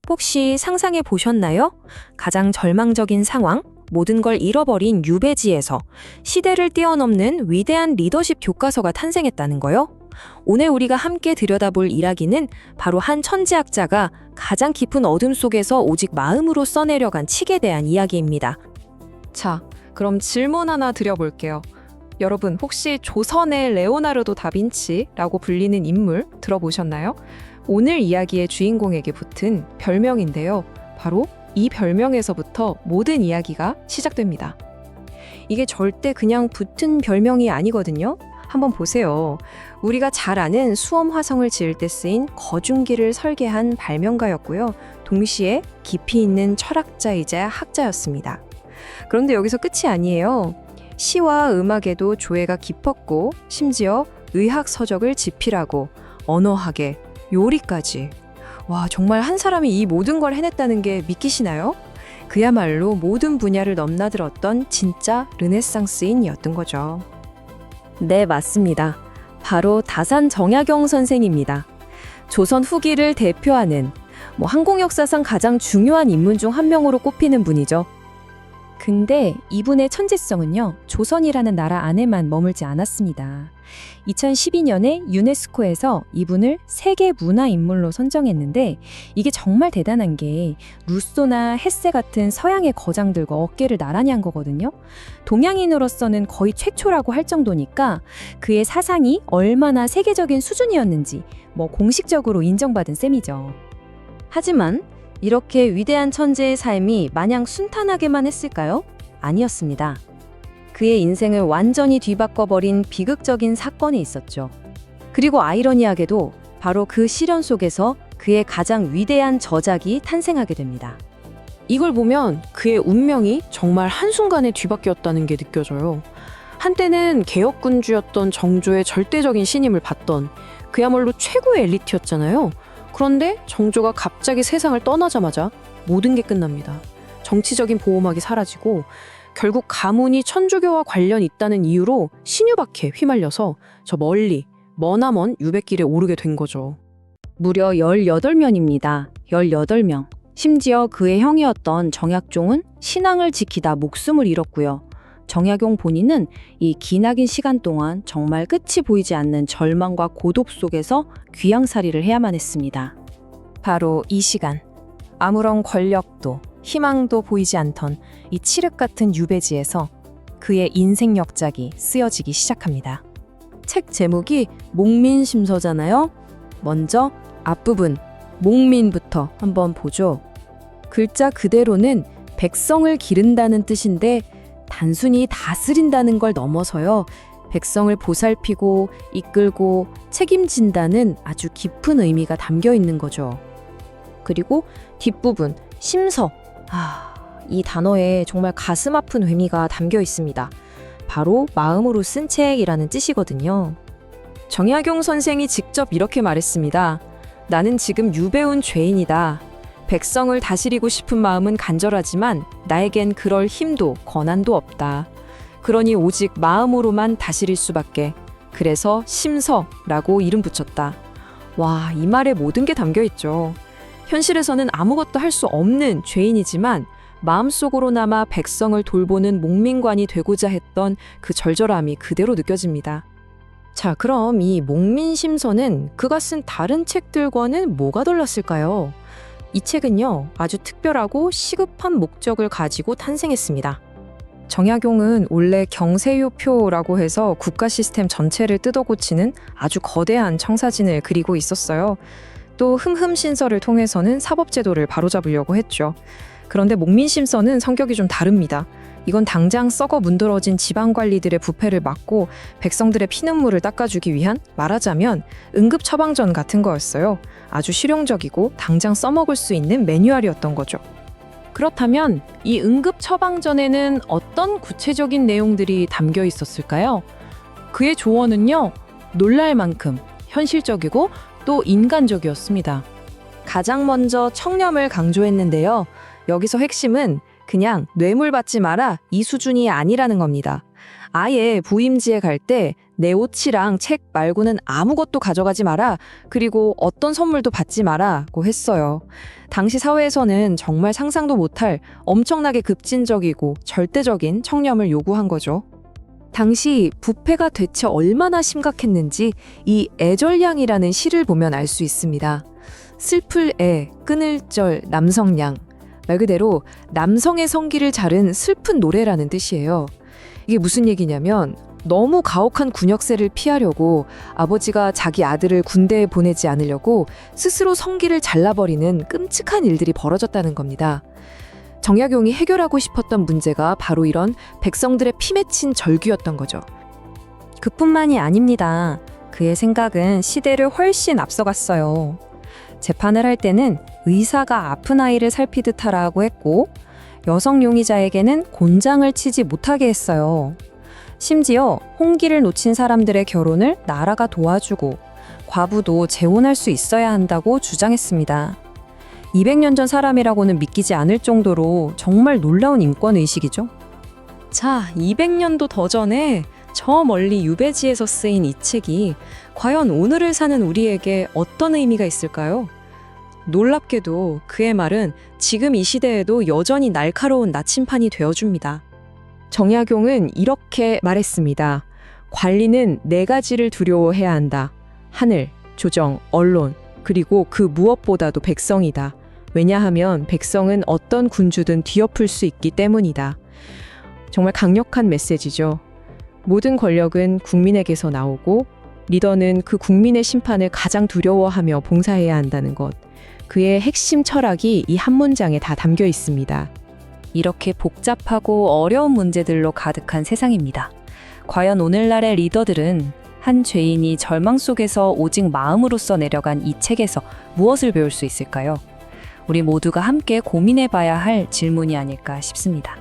혹시 상상해 보셨나요? 가장 절망적인 상황, 모든 걸 잃어버린 유배지에서 시대를 뛰어넘는 위대한 리더십 교과서가 탄생했다는 거요. 오늘 우리가 함께 들여다볼 이야기는 바로 한 천재학자가 가장 깊은 어둠 속에서 오직 마음으로 써내려간 칙에 대한 이야기입니다. 자, 그럼 질문 하나 드려볼게요. 여러분, 혹시 조선의 레오나르도 다빈치라고 불리는 인물 들어보셨나요? 오늘 이야기의 주인공에게 붙은 별명인데요. 바로 이 별명에서부터 모든 이야기가 시작됩니다. 이게 절대 그냥 붙은 별명이 아니거든요. 한번 보세요. 우리가 잘 아는 수험 화성을 지을 때 쓰인 거중기를 설계한 발명가였고요. 동시에 깊이 있는 철학자이자 학자였습니다. 그런데 여기서 끝이 아니에요. 시와 음악에도 조예가 깊었고 심지어 의학 서적을 집필하고 언어학에 요리까지. 와, 정말 한 사람이 이 모든 걸 해냈다는 게 믿기시나요? 그야말로 모든 분야를 넘나들었던 진짜 르네상스인이었던 거죠. 네, 맞습니다. 바로 다산 정약용 선생입니다. 조선 후기를 대표하는 한국 역사상 가장 중요한 인물 중 한 명으로 꼽히는 분이죠. 근데 이분의 천재성은요, 조선이라는 나라 안에만 머물지 않았습니다. 2012년에 유네스코에서 이분을 세계 문화인물로 선정했는데 이게 정말 대단한 게 루소나 헤세 같은 서양의 거장들과 어깨를 나란히 한 거거든요. 동양인으로서는 거의 최초라고 할 정도니까 그의 사상이 얼마나 세계적인 수준이었는지 공식적으로 인정받은 셈이죠. 하지만 이렇게 위대한 천재의 삶이 마냥 순탄하게만 했을까요? 아니었습니다. 그의 인생을 완전히 뒤바꿔버린 비극적인 사건이 있었죠. 그리고 아이러니하게도 바로 그 시련 속에서 그의 가장 위대한 저작이 탄생하게 됩니다. 이걸 보면 그의 운명이 정말 한순간에 뒤바뀌었다는 게 느껴져요. 한때는 개혁군주였던 정조의 절대적인 신임을 받던 그야말로 최고의 엘리트였잖아요. 그런데 정조가 갑자기 세상을 떠나자마자 모든 게 끝납니다. 정치적인 보호막이 사라지고 결국 가문이 천주교와 관련이 있다는 이유로 신유박해 휘말려서 저 멀리 머나먼 유배길에 오르게 된 거죠. 무려 18명입니다. 18명. 심지어 그의 형이었던 정약종은 신앙을 지키다 목숨을 잃었고요. 정약용 본인은 이 기나긴 시간 동안 정말 끝이 보이지 않는 절망과 고독 속에서 귀양살이를 해야만 했습니다. 바로 이 시간, 아무런 권력도 희망도 보이지 않던 이 칠흑 같은 유배지에서 그의 인생 역작이 쓰여지기 시작합니다. 책 제목이 목민심서잖아요. 먼저 앞부분 목민부터 한번 보죠. 글자 그대로는 백성을 기른다는 뜻인데 단순히 다스린다는 걸 넘어서요. 백성을 보살피고 이끌고 책임진다는 아주 깊은 의미가 담겨 있는 거죠. 그리고 뒷부분 심서. 이 단어에 정말 가슴 아픈 의미가 담겨 있습니다. 바로 마음으로 쓴 책이라는 뜻이거든요. 정약용 선생이 직접 이렇게 말했습니다. 나는 지금 유배온 죄인이다. 백성을 다스리고 싶은 마음은 간절하지만 나에겐 그럴 힘도 권한도 없다. 그러니 오직 마음으로만 다스릴 수밖에. 그래서 심서라고 이름 붙였다. 와, 이 말에 모든 게 담겨 있죠. 현실에서는 아무것도 할 수 없는 죄인이지만 마음속으로나마 백성을 돌보는 목민관이 되고자 했던 그 절절함이 그대로 느껴집니다. 자, 그럼 이 목민심서는 그가 쓴 다른 책들과는 뭐가 달랐을까요? 이 책은요, 아주 특별하고 시급한 목적을 가지고 탄생했습니다. 정약용은 원래 경세요표라고 해서 국가 시스템 전체를 뜯어고치는 아주 거대한 청사진을 그리고 있었어요. 또 흠흠신서를 통해서는 사법제도를 바로잡으려고 했죠. 그런데 목민심서는 성격이 좀 다릅니다. 이건 당장 썩어 문드러진 지방관리들의 부패를 막고 백성들의 피눈물을 닦아주기 위한 말하자면 응급처방전 같은 거였어요. 아주 실용적이고 당장 써먹을 수 있는 매뉴얼이었던 거죠. 그렇다면 이 응급처방전에는 어떤 구체적인 내용들이 담겨 있었을까요? 그의 조언은요, 놀랄 만큼 현실적이고 또 인간적이었습니다. 가장 먼저 청렴을 강조했는데요. 여기서 핵심은 그냥 뇌물 받지 마라 이 수준이 아니라는 겁니다. 아예 부임지에 갈 때 내 옷이랑 책 말고는 아무것도 가져가지 마라. 그리고 어떤 선물도 받지 마라고 했어요. 당시 사회에서는 정말 상상도 못할 엄청나게 급진적이고 절대적인 청렴을 요구한 거죠. 당시 부패가 대체 얼마나 심각했는지 이 애절량이라는 시를 보면 알 수 있습니다. 슬플 애, 끊을 절, 남성량. 말 그대로 남성의 성기를 자른 슬픈 노래라는 뜻이에요. 이게 무슨 얘기냐면 너무 가혹한 군역세를 피하려고 아버지가 자기 아들을 군대에 보내지 않으려고 스스로 성기를 잘라버리는 끔찍한 일들이 벌어졌다는 겁니다. 정약용이 해결하고 싶었던 문제가 바로 이런 백성들의 피 맺힌 절규였던 거죠. 그뿐만이 아닙니다. 그의 생각은 시대를 훨씬 앞서갔어요. 재판을 할 때는 의사가 아픈 아이를 살피듯 하라고 했고, 여성 용의자에게는 곤장을 치지 못하게 했어요. 심지어 홍기를 놓친 사람들의 결혼을 나라가 도와주고 과부도 재혼할 수 있어야 한다고 주장했습니다. 200년 전 사람이라고는 믿기지 않을 정도로 정말 놀라운 인권의식이죠. 자, 200년도 더 전에 저 멀리 유배지에서 쓰인 이 책이 과연 오늘을 사는 우리에게 어떤 의미가 있을까요? 놀랍게도 그의 말은 지금 이 시대에도 여전히 날카로운 나침판이 되어줍니다. 정약용은 이렇게 말했습니다. 관리는 네 가지를 두려워해야 한다. 하늘, 조정, 언론, 그리고 그 무엇보다도 백성이다. 왜냐하면 백성은 어떤 군주든 뒤엎을 수 있기 때문이다. 정말 강력한 메시지죠. 모든 권력은 국민에게서 나오고 리더는 그 국민의 심판을 가장 두려워하며 봉사해야 한다는 것. 그의 핵심 철학이 이 한 문장에 다 담겨 있습니다. 이렇게 복잡하고 어려운 문제들로 가득한 세상입니다. 과연 오늘날의 리더들은 한 죄인이 절망 속에서 오직 마음으로써 내려간 이 책에서 무엇을 배울 수 있을까요? 우리 모두가 함께 고민해봐야 할 질문이 아닐까 싶습니다.